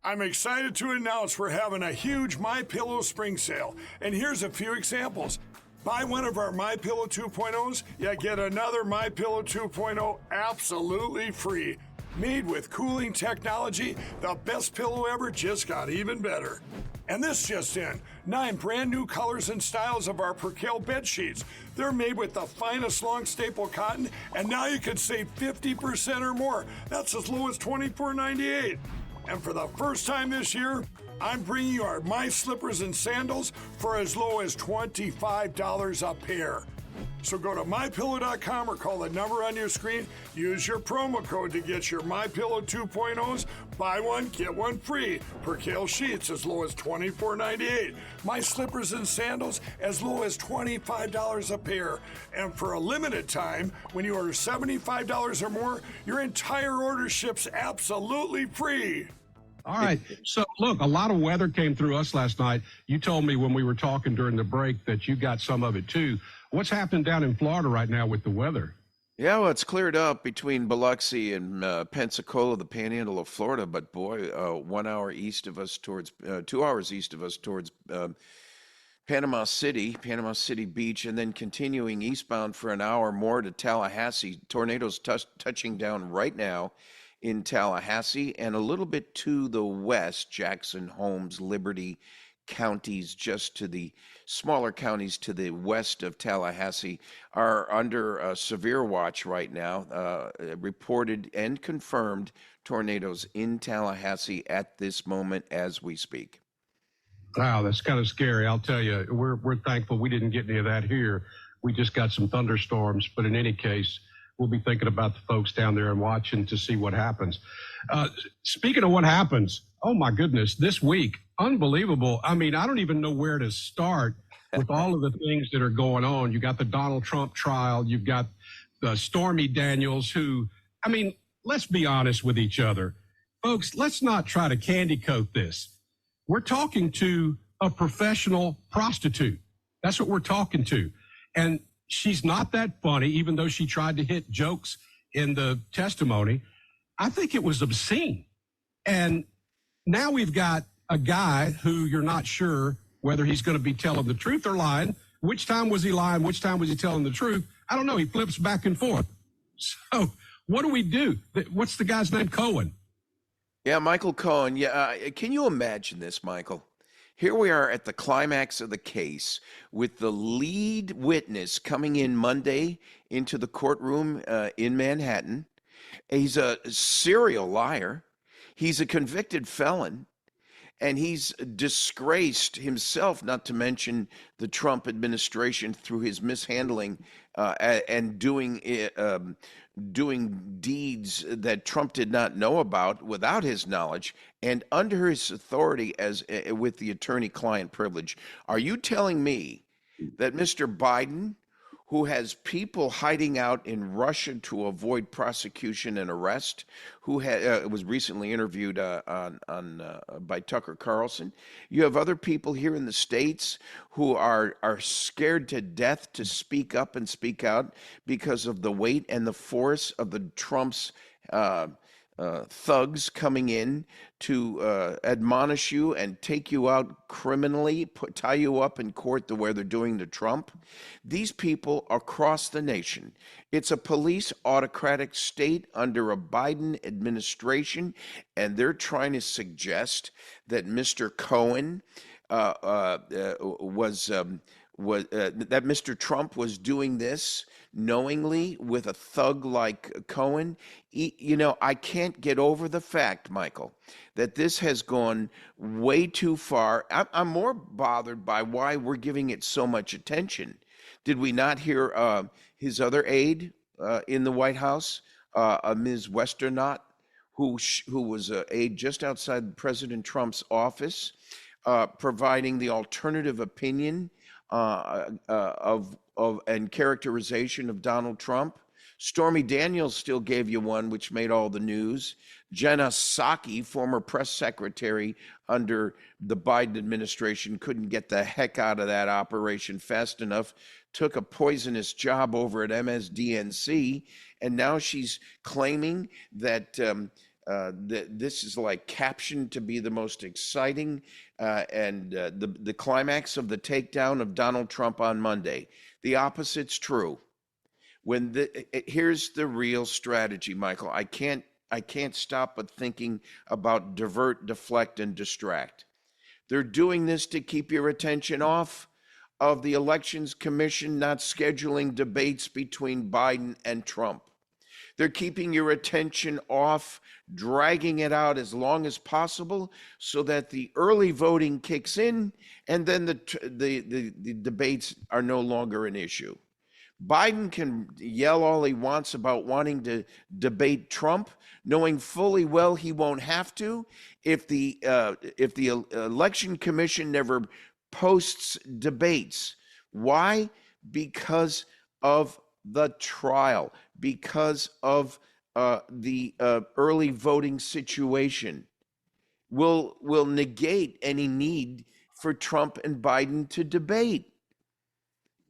I'm excited to announce we're having a huge MyPillow spring sale, and here's a few examples. Buy one of our MyPillow 2.0s, you get another MyPillow 2.0 absolutely free. Made with cooling technology, the best pillow ever just got even better. And this just in, 9 brand new colors and styles of our Percale bed sheets. They're made with the finest long staple cotton, and now you can save 50% or more. That's as low as $24.98. And for the first time this year, I'm bringing you our My Slippers and Sandals for as low as $25 a pair. So go to MyPillow.com or call the number on your screen. Use your promo code to get your MyPillow 2.0s. Buy one, get one free. Percale sheets as low as $24.98. My Slippers and Sandals as low as $25 a pair. And for a limited time, when you order $75 or more, your entire order ships absolutely free. All right. So, look, a lot of weather came through us last night. You told me when we were talking during the break that you got some of it, too. What's happening down in Florida right now with the weather? Yeah, well, it's cleared up between Biloxi and Pensacola, the panhandle of Florida. But, boy, 1 hour east of us towards 2 hours east of us towards Panama City Beach, and then continuing eastbound for an hour more to Tallahassee. Tornadoes touching down right now in Tallahassee, and a little bit to the west, Jackson, Holmes, Liberty counties, just to the smaller counties to the west of Tallahassee, are under severe watch right now. Reported and confirmed tornadoes in Tallahassee at this moment as we speak. Wow, that's kind of scary. I'll tell you, we're thankful we didn't get any of that here. We just got some thunderstorms, but in any case, we'll be thinking about the folks down there and watching to see what happens. Speaking of what happens, oh my goodness, this week, unbelievable. I mean, I don't even know where to start with all of the things that are going on. You got the Donald Trump trial. You've got the Stormy Daniels, who, I mean, let's be honest with each other. Folks, let's not try to candy coat this. We're talking to a professional prostitute. That's what we're talking to. And she's not that funny, even though she tried to hit jokes in the testimony. I think it was obscene. And now we've got a guy who you're not sure whether he's going to be telling the truth or lying. Which time was he lying? Which time was he telling the truth? I don't know. He flips back and forth. So what do we do? What's the guy's name? Cohen. Yeah, Michael Cohen. Yeah, can you imagine this, Michael? Here we are at the climax of the case with the lead witness coming in Monday into the courtroom in Manhattan. He's a serial liar. He's a convicted felon. And he's disgraced himself, not to mention the Trump administration, through his mishandling and doing deeds that Trump did not know about without his knowledge and under his authority as with the attorney-client privilege. Are you telling me that Mr. Biden, who has people hiding out in Russia to avoid prosecution and arrest, who was recently interviewed by Tucker Carlson. You have other people here in the States who are scared to death to speak up and speak out because of the weight and the force of the Trump's thugs coming in to admonish you and take you out criminally, tie you up in court the way they're doing to Trump. These people across the nation. It's a police autocratic state under a Biden administration, and they're trying to suggest that Mr. Cohen that Mr. Trump was doing this knowingly with a thug like Cohen. You know, I can't get over the fact, Michael, that this has gone way too far. I'm more bothered by why we're giving it so much attention. Did we not hear his other aide in the White House, Ms. Westernaut, who was an aide just outside President Trump's office, providing the alternative opinion of and characterization of Donald Trump? Stormy Daniels still gave you one, which made all the news. Jenna Psaki, former press secretary under the Biden administration, couldn't get the heck out of that operation fast enough, took a poisonous job over at MSDNC, and now she's claiming that this is like captioned to be the most exciting and the climax of the takedown of Donald Trump on Monday. The opposite's true. Here's the real strategy, Michael. I can't stop but thinking about divert, deflect, and distract. They're doing this to keep your attention off of the Elections Commission not scheduling debates between Biden and Trump. They're keeping your attention off, dragging it out as long as possible so that the early voting kicks in and then the debates are no longer an issue. Biden can yell all he wants about wanting to debate Trump, knowing fully well he won't have to if the Election Commission never posts debates. Why? Because of the trial, because of the early voting situation. Will negate any need for Trump and Biden to debate,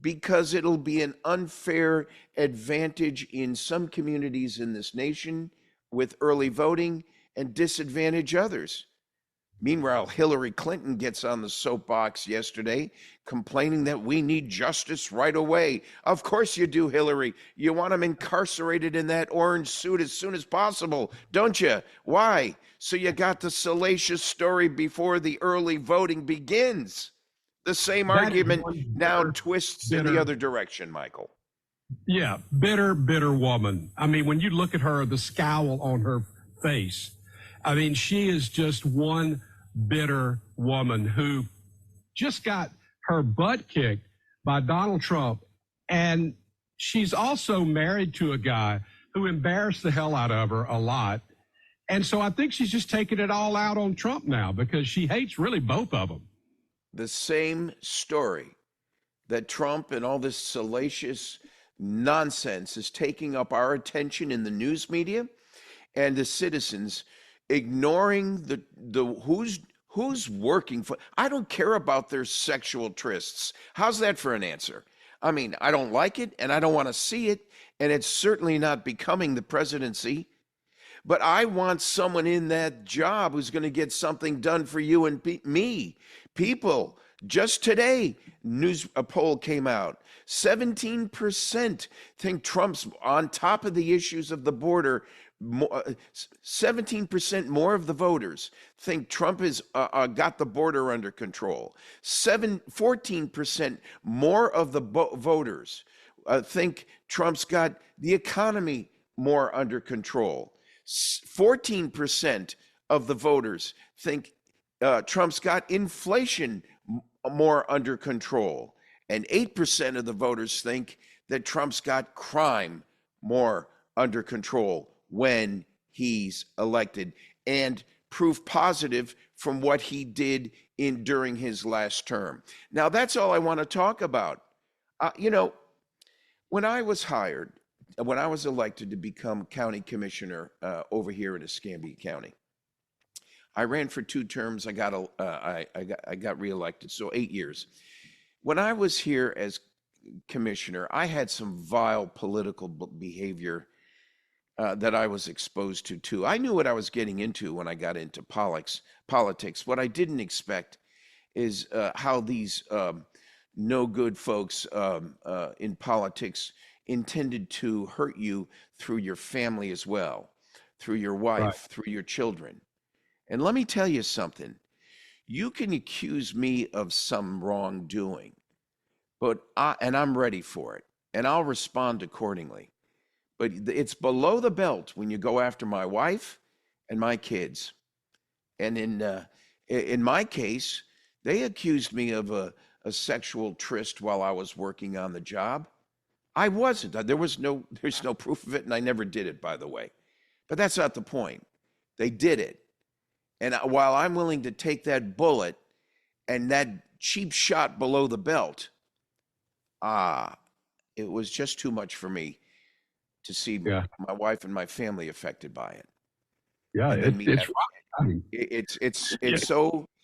because it'll be an unfair advantage in some communities in this nation with early voting and disadvantage others. Meanwhile, Hillary Clinton gets on the soapbox yesterday complaining that we need justice right away. Of course you do, Hillary. You want him incarcerated in that orange suit as soon as possible, don't you? Why? So you got the salacious story before the early voting begins. The same argument now twists in the other direction, Michael. Yeah, bitter woman. I mean, when you look at her, the scowl on her face, I mean, she is just one bitter woman who just got her butt kicked by Donald Trump. And she's also married to a guy who embarrassed the hell out of her a lot. And so I think she's just taking it all out on Trump now because she hates really both of them. The same story that Trump and all this salacious nonsense is taking up our attention in the news media and the citizens, ignoring the who's working for. I don't care about their sexual trysts. How's that for an answer? I mean, I don't like it and I don't want to see it, and it's certainly not becoming the presidency. But I want someone in that job who's going to get something done for you and me. People, just today, a poll came out. 17% think Trump's on top of the issues of the border. 17% more of the voters think Trump has got the border under control. 14% more of the voters think Trump's got the economy more under control. 14% of the voters think Trump's got inflation more under control. And 8% of the voters think that Trump's got crime more under control when he's elected, and proof positive from what he did during his last term. Now, that's all I want to talk about. When I was elected to become county commissioner over here in Escambia County, I ran for 2 terms. I got reelected, so 8 years. When I was here as commissioner, I had some vile political behavior that I was exposed to too. I knew what I was getting into when I got into politics. What I didn't expect is how these no good folks in politics intended to hurt you through your family as well, through your wife, right, through your children. And let me tell you something. You can accuse me of some wrongdoing, but I'm ready for it, and I'll respond accordingly. But it's below the belt when you go after my wife and my kids. And in my case, they accused me of a sexual tryst while I was working on the job. I wasn't. There's no proof of it, and I never did it, by the way. But that's not the point. They did it. And while I'm willing to take that bullet and that cheap shot below the belt, it was just too much for me to see my wife and my family affected by it. Yeah,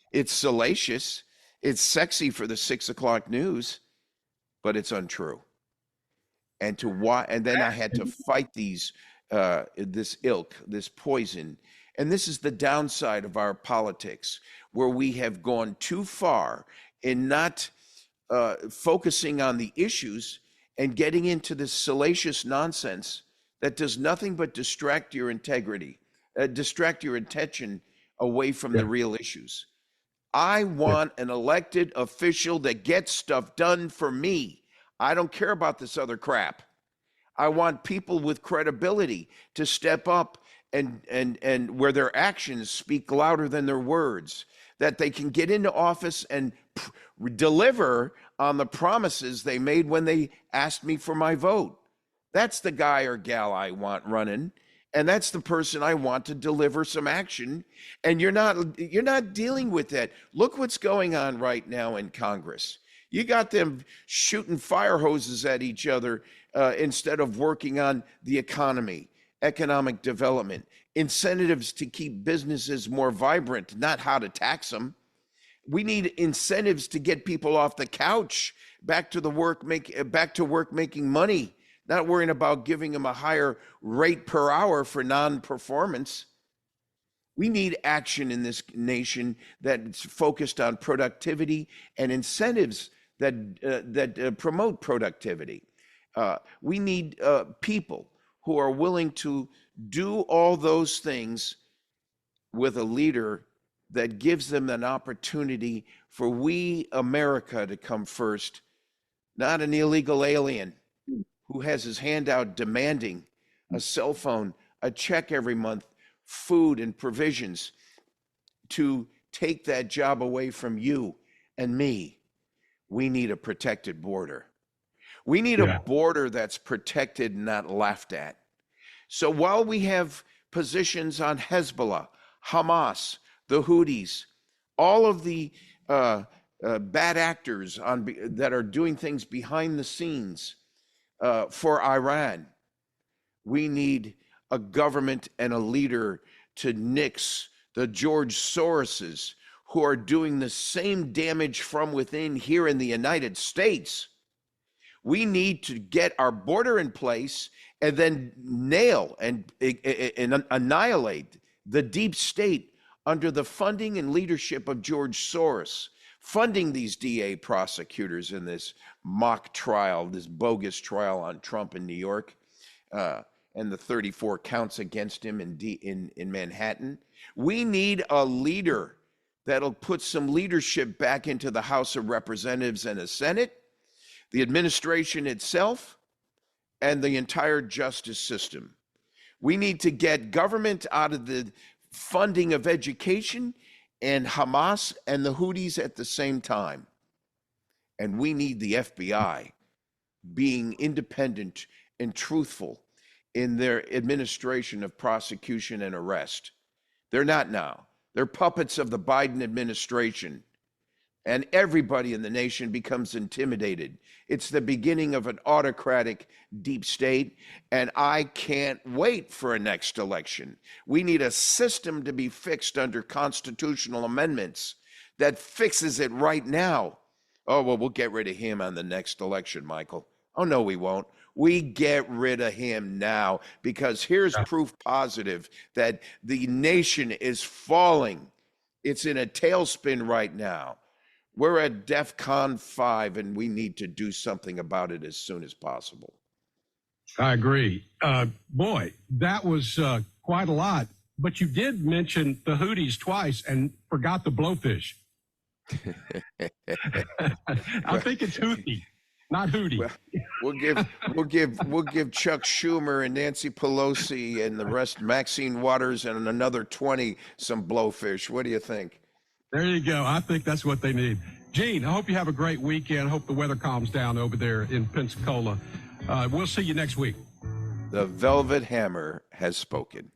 it's salacious, it's sexy for the 6 o'clock news, but it's untrue. And then I had to fight this poison, And this is the downside of our politics, where we have gone too far in not focusing on the issues and getting into this salacious nonsense that does nothing but distract your integrity, distract your attention away from the real issues. I want an elected official that gets stuff done for me. I don't care about this other crap. I want people with credibility to step up and where their actions speak louder than their words, that they can get into office and deliver on the promises they made when they asked me for my vote. That's the guy or gal I want running, and that's the person I want to deliver some action. And you're not dealing with that. Look what's going on right now in Congress. You got them shooting fire hoses at each other instead of working on the economy, economic development, incentives to keep businesses more vibrant, not how to tax them. We need incentives to get people off the couch, back to work making money, not worrying about giving them a higher rate per hour for non-performance. We need action in this nation that's focused on productivity and incentives that promote productivity. We need people who are willing to do all those things with a leader that gives them an opportunity for we, America, to come first, not an illegal alien who has his hand out demanding a cell phone, a check every month, food and provisions to take that job away from you and me. We need a protected border. We need a border that's protected, not laughed at. So while we have positions on Hezbollah, Hamas, the Houthis, all of the bad actors that are doing things behind the scenes for Iran, we need a government and a leader to nix the George Soroses who are doing the same damage from within here in the United States. We need to get our border in place and then nail and annihilate the deep state under the funding and leadership of George Soros, funding these DA prosecutors in this mock trial, this bogus trial on Trump in New York, and the 34 counts against him in Manhattan. We need a leader that'll put some leadership back into the House of Representatives and the Senate, the administration itself, and the entire justice system. We need to get government out of the funding of education and Hamas and the Houthis at the same time. And we need the FBI being independent and truthful in their administration of prosecution and arrest. They're not now. They're puppets of the Biden administration. And everybody in the nation becomes intimidated. It's the beginning of an autocratic deep state, and I can't wait for a next election. We need a system to be fixed under constitutional amendments that fixes it right now. Oh, well, we'll get rid of him on the next election, Michael. Oh, no, we won't. We get rid of him now, because here's proof positive that the nation is falling. It's in a tailspin right now. We're at DEFCON 5, and we need to do something about it as soon as possible. I agree. Boy, that was quite a lot. But you did mention the Houthis twice and forgot the blowfish. I think it's Houthi, not Houthi. Well, we'll give Chuck Schumer and Nancy Pelosi and the rest, Maxine Waters and another 20 some blowfish. What do you think? There you go. I think that's what they need. Gene, I hope you have a great weekend. I hope the weather calms down over there in Pensacola. We'll see you next week. The Velvet Hammer has spoken.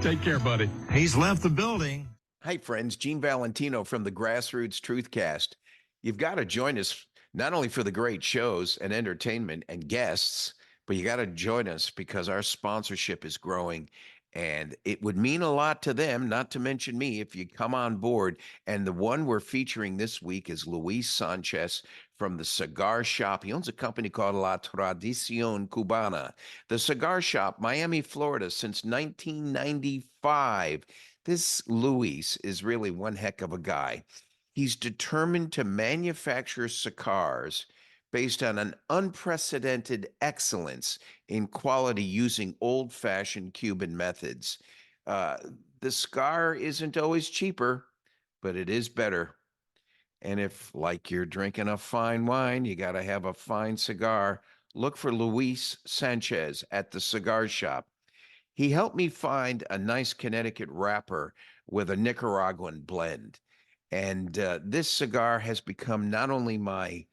Take care, buddy. He's left the building. Hi, friends. Gene Valentino from the Grassroots Truthcast. You've got to join us not only for the great shows and entertainment and guests, but you got to join us because our sponsorship is growing. And it would mean a lot to them, not to mention me, if you come on board. And the one we're featuring this week is Luis Sanchez from the cigar shop. He owns a company called La Tradición Cubana. The cigar shop, Miami, Florida, since 1995. This Luis is really one heck of a guy. He's determined to manufacture cigars based on an unprecedented excellence in quality using old-fashioned Cuban methods. The cigar isn't always cheaper, but it is better. And if, like you're drinking a fine wine, you got to have a fine cigar, look for Luis Sanchez at the cigar shop. He helped me find a nice Connecticut wrapper with a Nicaraguan blend. And this cigar has become not only my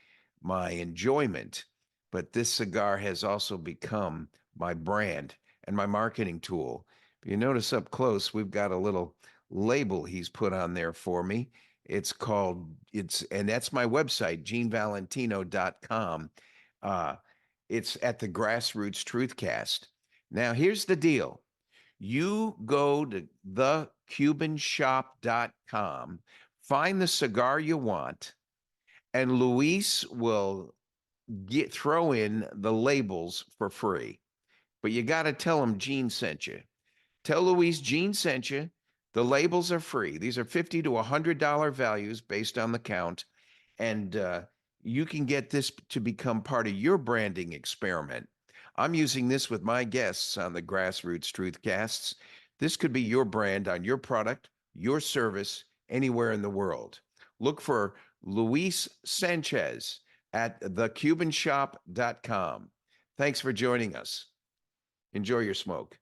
enjoyment, but this cigar has also become my brand and my marketing tool. If you notice up close, we've got a little label he's put on there for me. And that's my website, genevalentino.com. It's at the Grassroots Truthcast. Now, here's the deal. You go to thecubanshop.com, find the cigar you want, and Luis will throw in the labels for free. But you got to tell him Gene sent you. Tell Luis Gene sent you. The labels are free. These are $50 to $100 values based on the count. And you can get this to become part of your branding experiment. I'm using this with my guests on the Grassroots Truthcasts. This could be your brand on your product, your service, anywhere in the world. Look for Luis Sanchez at thecubanshop.com. Thanks for joining us. Enjoy your smoke.